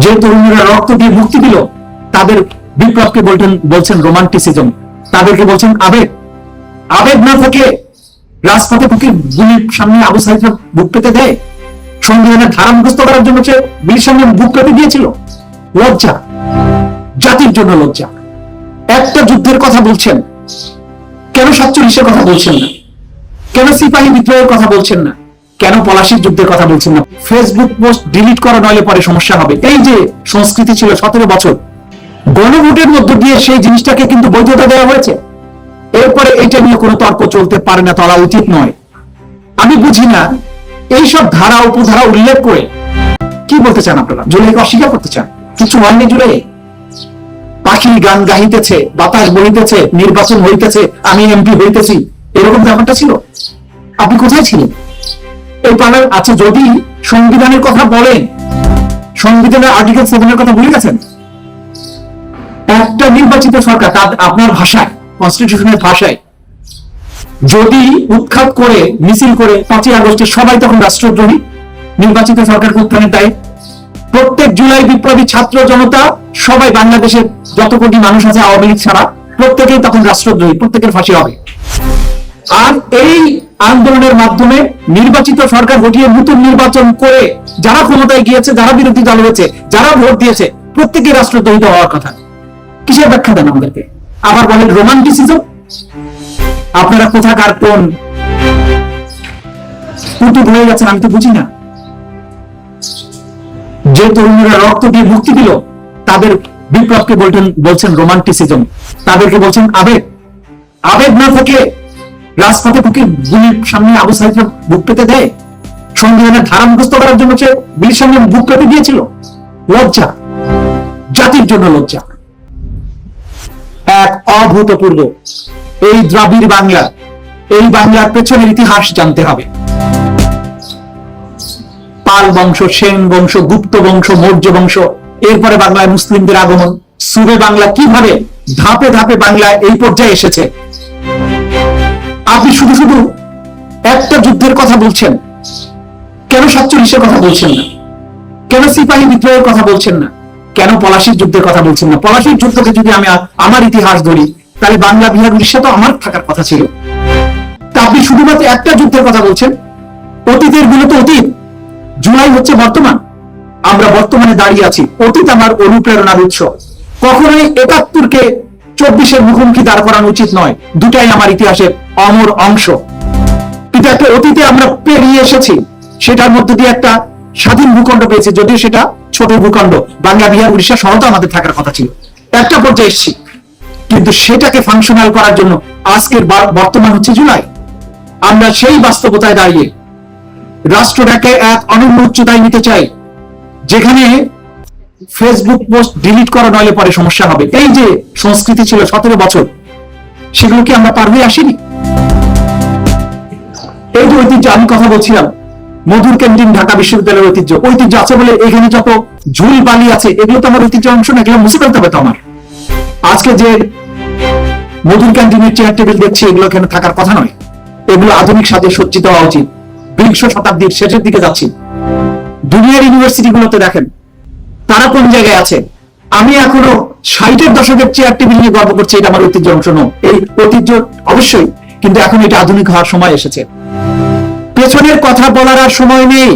যে তরুণীরা রক্ত দিয়ে মুক্তি দিল তাদের বিপ্লবকে বলছেন রোমান্টিসিজম, তাদেরকে বলছেন আবেগ। আবেগ না থেকে রাজপথে বুকে গুলির সামনে আবু সাইফের বুক পেতে দেয়, সংবিধানের ধারা মুখস্থ করার জন্য সে গুলির সামনে বুক পেতে দিয়েছিল। লজ্জা, জাতির জন্য লজ্জা। একটা যুদ্ধের কথা বলছেন, কেন 47-এর কথা বলছেন না? কেন সিপাহী বিদ্রোহের কথা বলছেন না? কেন পলাশির যুদ্ধের কথা বলছেন না? ফেসবুক পোস্ট ডিলিট করা নইলে পরে সমস্যা হবে। এই যে সংস্কৃতি ছিল 17 বছর, গণভোটের মধ্য দিয়ে সেই জিনিসটাকে কিন্তু বৈধতা দেওয়া হয়েছে। এরপরে এটা নিয়ে কোনো তর্ক চলতে পারে না, চলা উচিত নয়। আমি বুঝি না এইসব ধারা উপধারা উল্লেখ করে কি বলতে চান আপনারা? জুলাইকে অস্বীকার করতে চান? কিছু হয়নি জুলাই। পাখি গান গাইতেছে, বাতাস বহিতেছে, নির্বাচন হইতেছে, আমি এমপি হইতেছি, এরকম ব্যাপারটা ছিল। আপনি কোথায় ছিলেন এই পাড়ার? আচ্ছা, যদি সংবিধানের কথা বলেন, সংবিধানের আর্টিকেল 7 কথা ভুলে গেছেন? একটা নির্বাচিত সরকার আপনার ভাষায়, কনস্টিটিউশনের ভাষায় যদি উৎখাত করে মিছিল করে 5ই আগস্টে সবাই তখন রাষ্ট্রদ্রোহী, নির্বাচিত সরকারকে উত্থানের দায়ী। প্রত্যেক জুলাই বিপ্লবী ছাত্র জনতা সবাই, বাংলাদেশের যত কোটি মানুষ আছে আওয়ামী লীগ ছাড়া, প্রত্যেকেই তখন রাষ্ট্রদ্রোহী, প্রত্যেকের ফাঁসি হবে। আর এই আন্দোলনের মাধ্যমে নির্বাচিত সরকার গঠিয়ে নতুন নির্বাচন করে যারা ক্ষমতায় গিয়েছে, যারা বিরোধী দল হয়েছে, যারা ভোট দিয়েছে, প্রত্যেকেই রাষ্ট্রদ্রোহী হওয়ার কথা। কিসের ব্যাখ্যা দেন আমাদেরকে? আবার বলেন রোমান্টিসিজম। আপনারা কোথাকার কোন কুতুব হয়ে গেছেন আমি তো বুঝি না। যে তরুণীরা রক্ত দিয়ে মুক্তি দিল তাদের বিপ্লবকে বলছেন রোমান্টিসিজম, তাদেরকে বলছেন আবেগ। আবেগ না থেকে রাজপথে বুকে গুলির সামনে আবু সাইফের বুক পেতে দেয়, সংবিধানের ধারা মুখস্থ করার জন্য সে গুলির সামনে বুক পেতে দিয়েছিল। লজ্জা, জাতির জন্য লজ্জা। এক অভূতপূর্ব এই দ্রাবিড় বাংলা, এই বাংলার পেছনের ইতিহাস জানতে হবে। পাল বংশ, সেন বংশ, গুপ্ত বংশ, মৌর্য বংশ, এরপরে বাংলায় মুসলিমদের আগমন, সুরে বাংলা কিভাবে ধাপে ধাপে বাংলা এই পর্যায়ে এসেছে। আপনি শুধু শুধু একটা যুদ্ধের কথা বলছেন, কেন 47-এর কথা বলছেন না? কেন সিপাহী বিদ্রোহের কথা বলছেন না? কেন পলাশির যুদ্ধের কথা বলছেন না? পলাশির যুদ্ধকে যদি আমি আমার ইতিহাস ধরি, তাহলে বাংলা, বিহার, উড়িষ্যা তো আমার থাকার কথা ছিল। তা আপনি শুধুমাত্র একটা যুদ্ধের কথা বলছেন। অতীতের গুলো তো অতীত, জুলাই হচ্ছে বর্তমান। আমরা বর্তমানে দাঁড়িয়ে আছি। অতীত আমার অনুপ্রেরণার উৎস। কখনোই 71-কে 24-এর মুখোমুখি দাঁড় করানো উচিত নয়। দুটাই আমার ইতিহাসের অমর অংশ। কিন্তু একটা অতীতে আমরা পেরিয়ে এসেছি, সেটার মধ্যে দিয়ে একটা স্বাধীন ভূখণ্ড পেয়েছি, যদিও সেটা ছোট ভূখণ্ড। বাংলা, বিহার, উড়িষ্যা সহ তো আমাদের থাকার কথা ছিল। একটা পর্যায়ে এসেছি, কিন্তু সেটাকে ফাংশনাল করার জন্য আজকের বর্তমান হচ্ছে জুলাই। আমরা সেই বাস্তবতায় দাঁড়িয়ে রাষ্ট্রটাকে এক অনন্য উচ্চতায় নিতে চাই, যেখানে ফেসবুক পোস্ট ডিলিট করা নইলে পরে সমস্যা হবে। এই যে সংস্কৃতি ছিল 17 বছর, সেগুলো কি আমরা পার হয়ে আসিনি? এই যে ঐতিহ্য, আমি কথা বলছিলাম মধুর ক্যান্টিন ঢাকা বিশ্ববিদ্যালয়ের ঐতিহ্য। ঐতিহ্য আছে বলে এখানে যত ঝুল বালি আছে, এগুলো তো আমার ঐতিহ্য অংশ না, এগুলো মুছে ফেলতে হবে তো আমার। আজকে যে মধুর ক্যান্টিনের চেয়ার টেবিল দেখছি, এগুলো এখানে থাকার কথা নয়। এগুলো আধুনিক সাজে সজ্জিত হওয়া উচিত। 20 শতাব্দীর শেষের দিকে যাচ্ছি। দুনিয়ার ইউনিভার্সিটি গুলোতে দেখেন তারা কোন জায়গায় আছে। আমি এখনো 60-এর দশকের চেয়ার টেবিল নিয়ে গর্ব করছি, এটা আমার ঐতিহ্য অংশ নয়। এই ঐতিহ্য অবশ্যই, কিন্তু এখন এটা আধুনিক হওয়ার সময় এসেছে। পেছনের কথা বলার আর সময় নেই।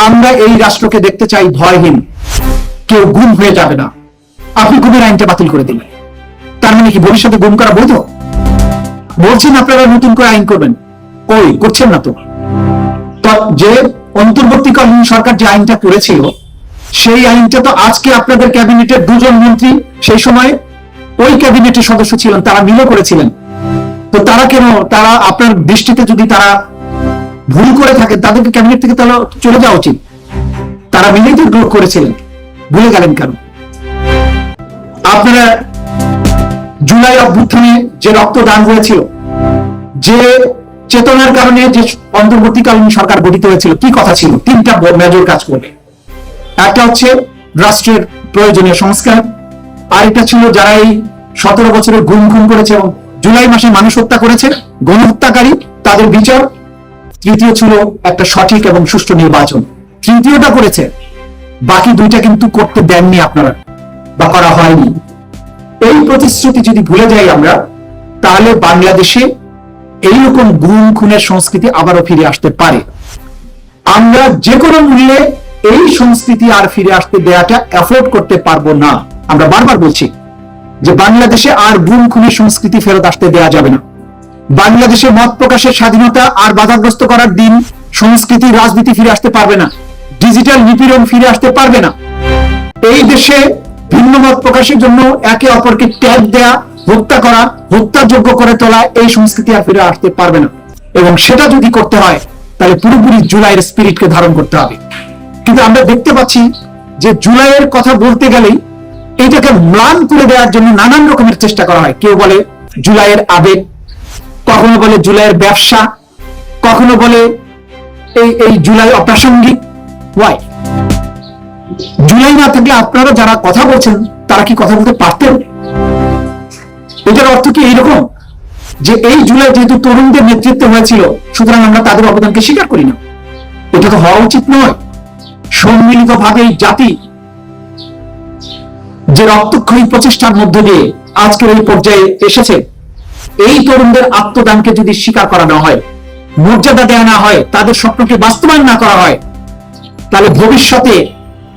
আমরা এই রাষ্ট্রকে দেখতে চাই ভয়হীন। কেউ গুম হয়ে যাবে না। আপনি গুমের আইনটা বাতিল করে দিলেন, তার মানে কি ভবিষ্যতে গুম করা বৈধ? বলছেন আপনারা নতুন করে আইন করবেন, কই করছেন না তো। যে অন্তর্বর্তীকালীন সরকার যে আইনটা করেছিল, সেই আইনটা তো আজকে আপনাদের ক্যাবিনেটের 2 জন মন্ত্রী সেই সময় ওই ক্যাবিনেটের সদস্য ছিলেন, তারা মিলে করেছিলেন। তো তারা কেন, তারা আপনার দৃষ্টিতে যদি তারা ভুল করে থাকে, তাদেরকে ক্যাবিনেট থেকে তাহলে চলে যাওয়া উচিত। তারা মিলেই তো করেছিলেন, ভুলে গেলেন কেন? আপনারা জুলাই অভ্যুত্থানে যে রক্তদান হয়েছিল, যে চেতনার কারণে যে অন্তর্বর্তীকালীন সরকার গঠিত হয়েছিল, কি কথা ছিল? 3টা মেজর কাজ করবে। একটা হচ্ছে রাষ্ট্রের প্রয়োজনীয় সংস্কার, আরেকটা ছিল যারা এই 17 বছরের গুম করেছে এবং জুলাই মাসে মানুষ হত্যা করেছে, গণহত্যাকারী, তাদের বিচার। তৃতীয় ছিল একটা সঠিক এবং সুষ্ঠু নির্বাচন। তৃতীয়টা করেছে বাকি দুইটা কিন্তু করতে দেননি আপনারা, বা করা হয়নি। এই প্রতিশ্রুতি যদি ভুলে যাই আমরা, তাহলে বাংলাদেশে এইরকম গুম খুনের সংস্কৃতি আবারও ফিরে আসতে পারে। আমরা যে কোনো মূল্যে এই সংস্কৃতি আর ফিরে আসতে দেওয়াটা অ্যাফোর্ড করতে পারবো না। আমরা বারবার বলছি যে বাংলাদেশে আর গুম খুনের সংস্কৃতি ফেরত আসতে দেওয়া যাবে না। বাংলাদেশে মত প্রকাশের স্বাধীনতা আর বাধাগ্রস্ত করার দিন, সংস্কৃতি, রাজনীতি ফিরে আসতে পারবে না। ডিজিটাল নিপীড়ন ফিরে আসতে পারবে না। এই দেশে ভিন্ন মত প্রকাশের জন্য একে অপরকে ট্যাগ দেয়া, হত্যা করা, হত্যাযোগ্য করে তোলা, এই সংস্কৃতি আর ফিরে আসতে পারবে না। এবং সেটা যদি করতে হয় তাহলে পুরোপুরি জুলাইয়ের স্পিরিটকে ধারণ করতে হবে। কিন্তু আমরা দেখতে পাচ্ছি যে জুলাইয়ের কথা বলতে গেলেই এটাকে ম্লান করে দেওয়ার জন্য নানান রকমের চেষ্টা করা হয়। কেউ বলে জুলাইয়ের আবেগ, কখনো বলে জুলাইয়ের ব্যবসা, কখনো বলে এই জুলাই অপ্রাসঙ্গিক। ওয়াই? জুলাই না থাকলে আপনারা যারা কথা বলছেন তারা কি কথা বলতে পারতেন? এটার অর্থ কি এইরকম যে এই জুলাই যেহেতু তরুণদের নেতৃত্বে হয়েছিল, সুতরাং আমরা তাদের অবদানকে স্বীকার করি না? এটা তো হওয়া উচিত নয়। সম্মিলিত ভাবে জাতি যে রক্তক্ষয়ী প্রচেষ্টার মধ্য দিয়ে আজকের এই পর্যায়ে এসেছে, এই তরুণদের আত্মদানকে যদি স্বীকার করা না হয়, মর্যাদা দেওয়া না হয়, তাদের স্বপ্নকে বাস্তবায়ন না করা হয়, তাহলে ভবিষ্যতে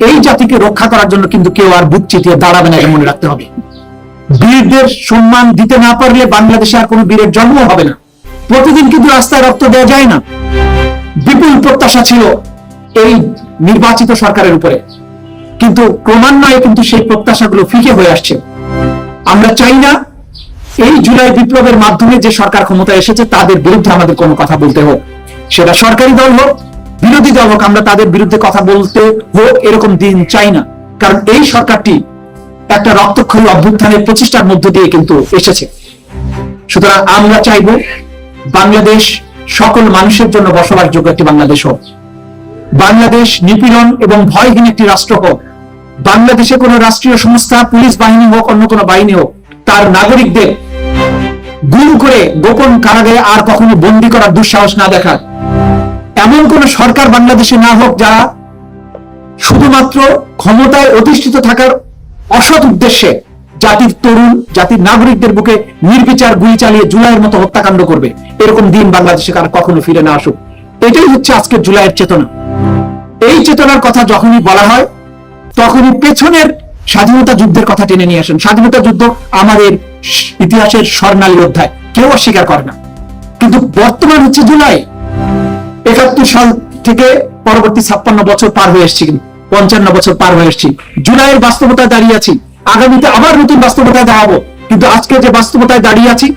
এই জাতিকে রক্ষা করার জন্য কিন্তু কেউ আর বুক চিতিয়ে দাঁড়াবে না, মনে রাখতে হবে। বীরদের সম্মান দিতে না পারলে বাংলাদেশে আর কোনো বীরের জন্ম হবে না। প্রতিদিন কিন্তু রাস্তায় রক্ত দেওয়া যায় না। বিপুল প্রত্যাশা ছিল এই নির্বাচিত সরকারের উপরে, কিন্তু ক্রমান্বয়ে কিন্তু সেই প্রত্যাশাগুলো ফিকে হয়ে আসছে। আমরা চাই না এই জুলাই বিপ্লবের মাধ্যমে যে সরকার ক্ষমতায় এসেছে তাদের বিরুদ্ধে আমাদের কোনো কথা বলতে হোক, সেটা সরকারি দল হোক, বিরোধী দল হোক, আমরা তাদের বিরুদ্ধে কথা বলতে হোক এরকম দিন চাই না। কারণ এই সরকারটি একটা রক্তক্ষয়ী অভ্যুত্থানের প্রচেষ্টার মধ্য দিয়ে কিন্তু এসেছে। সুতরাং আমরা চাইব বাংলাদেশ সকল মানুষের জন্য বসবাসযোগ্য একটি বাংলাদেশ হোক। বাংলাদেশ নিপীড়ন এবং ভয়হীন একটি রাষ্ট্র হোক। বাংলাদেশে কোনো রাষ্ট্রীয় সংস্থা, পুলিশ বাহিনী হোক, অন্য কোনো বাহিনী হোক, তার নাগরিকদের গুম করে গোপন কারাগারে আর কখনো বন্দী করার দুঃসাহস না দেখার এমন কোন সরকার বাংলাদেশে না হোক যারা শুধুমাত্র ক্ষমতায় অধিষ্ঠিত থাকার অসৎ উদ্দেশ্যে জাতির তরুণ, জাতির নাগরিকদের বুকে নির্বিচার গুলি চালিয়ে জুলাইয়ের মতো হত্যাকাণ্ড করবে, এরকম দিন বাংলাদেশে আর কখনো ফিরে না আসুক। এটাই হচ্ছে আজকের জুলাইয়ের চেতনা। এই চেতনার কথা যখনই বলা হয় তখনই পেছনের স্বাধীনতা যুদ্ধের কথা টেনে নিয়ে আসেন। স্বাধীনতা যুদ্ধ আমাদের ইতিহাসের স্বর্ণালী অধ্যায়, কেউ অস্বীকার করে না। কিন্তু বর্তমান হচ্ছে জুলাই। ৭১ সাল থেকে পরবর্তী ৫৬ বছর পার হয়ে এসেছি, ৫৫ বছর পার হয়ে এসেছি। জুলাইয়ের বাস্তবতায় দাঁড়িয়ে আছি, আগামীতে আবার নতুন বাস্তবতায় দাঁড়াবো। কিন্তু আজকে যে বাস্তবতায় দাঁড়িয়ে আছি,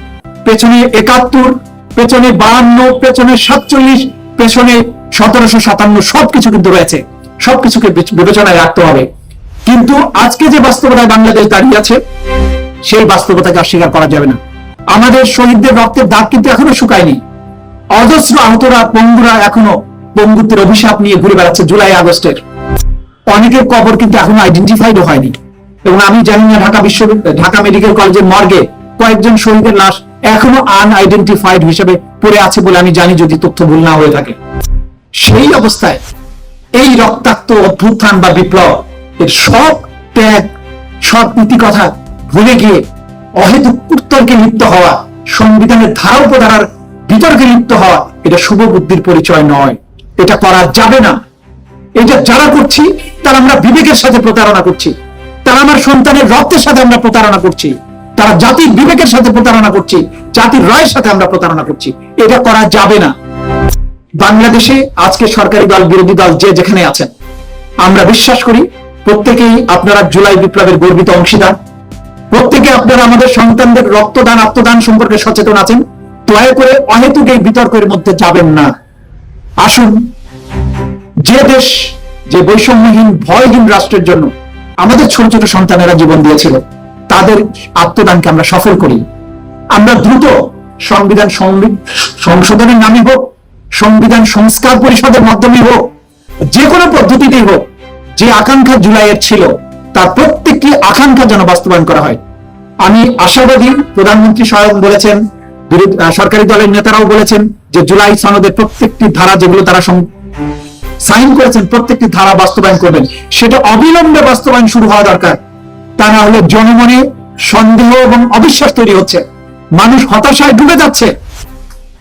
পেছনে ৭১, পেছনে ৫২, পেছনে ৪৭, পেছনে ১৭৫৭, সবকিছু কিন্তু রয়েছে। সবকিছুকে বিবেচনায় রাখতে হবে। কিন্তু আজকে যে বাস্তবতায় বাংলাদেশ দাঁড়িয়ে আছে, সেই বাস্তবতাকে অস্বীকার করা যাবে না। আমাদের শহীদদের রক্তের দাগ কিন্তু এখনো শুকায়নি। অজস্র আহতরা, পঙ্গুরা এখনো পঙ্গুত্বের অভিশাপ নিয়ে ঘুরে বেড়াচ্ছে। জুলাই আগস্টের অনেকের কবর কিন্তু এখনো আইডেন্টিফাইড হয়নি। এবং আমি জানি না ঢাকা মেডিকেল কলেজের মর্গে কয়েকজন শহীদের লাশ এখনো আনআইডেন্টিফাইড হিসেবে পড়ে আছে বলে আমি জানি, যদি তথ্য ভুল না হয়ে থাকে। সেই অবস্থায় এই রক্তাক্ত অভ্যুত্থান বা বিপ্লব এর সব ত্যাগ, সব নীতি কথা ভুলে গিয়ে অহেতুক কুতর্কে লিপ্ত হওয়া, সংবিধানের ধারা উপধারার বিতর্কে লিপ্ত হওয়া, এটা শুভ বুদ্ধির পরিচয় নয়। এটা করা যাবে না। এটা যারা করছি তারা আমরা বিবেকের সাথে প্রতারণা করছি, তারা আমার সন্তানের রক্তের সাথে আমরা প্রতারণা করছি, তারা জাতির বিবেকের সাথে প্রতারণা করছি, জাতির রায়ের সাথে আমরা প্রতারণা করছি। এটা করা যাবে না। বাংলাদেশে আজকে সরকারি দল, বিরোধী দল যে যেখানে আছেন, আমরা বিশ্বাস করি প্রত্যেকেই আপনারা জুলাই বিপ্লবের গর্বিত অংশীদার। প্রত্যেকে আপনারা আমাদের সন্তানদের রক্তদান, আত্মদান সম্পর্কে সচেতন আছেন। দয়া করে অহেতুক এই বিতর্কের মধ্যে যাবেন না। আসুন, যে দেশ, যে বৈষম্যহীন, ভয়হীন রাষ্ট্রের জন্য আমাদের ছোট ছোট সন্তানেরা জীবন দিয়েছিল, তাদের আত্মদানকে আমরা সফল করি। আমরা দ্রুত সংবিধান সংশোধনের নামে হোক, সংবিধান সংস্কার পরিষদের মাধ্যমে হোক, যে কোনো পদ্ধতিতেই হোক, যে আকাঙ্ক্ষা জুলাইয়ের ছিল তার প্রত্যেকটি আকাঙ্ক্ষা যেন বাস্তবায়ন করা হয়। আমি আশাবাদী, প্রধানমন্ত্রী স্বয়ং বলেছেন, সরকারি দলের নেতারাও বলেছেন যে জুলাই সনদের প্রত্যেকটি ধারা যেগুলো তারা সাইন করেছেন প্রত্যেকটি ধারা বাস্তবায়ন করবেন, সেটা অবিলম্বে বাস্তবায়ন শুরু হওয়া দরকার। তা না হলে জনমনে সন্দেহ এবং অবিশ্বাস তৈরি হচ্ছে, মানুষ হতাশায় ডুবে যাচ্ছে।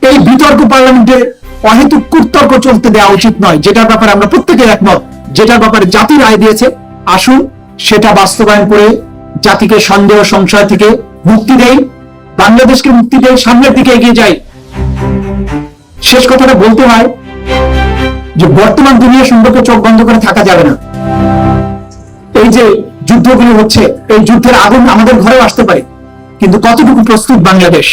এই বিতর্ক পার্লামেন্টে অহেতুক কুতর্ক চলতে দেওয়া উচিত নয়। যেটার ব্যাপারে আমরা প্রত্যেকে একমত, যেটার ব্যাপারে জাতি রায় দিয়েছে, আসুন সেটা বাস্তবায়ন করে জাতিকে সন্দেহ সংশয় থেকে মুক্তি দেই, বাংলাদেশকে মুক্তি দেই, সামনের দিকে এগিয়ে যাই। শেষ কথাটা বলতে হয় যে বর্তমান দুনিয়া সম্পর্কে চোখ বন্ধ করে থাকা যাবে না। এই যে যুদ্ধগুলো হচ্ছে, এই যুদ্ধের আগুন আমাদের ঘরেও আসতে পারে, কিন্তু কতটুকু প্রস্তুত বাংলাদেশ?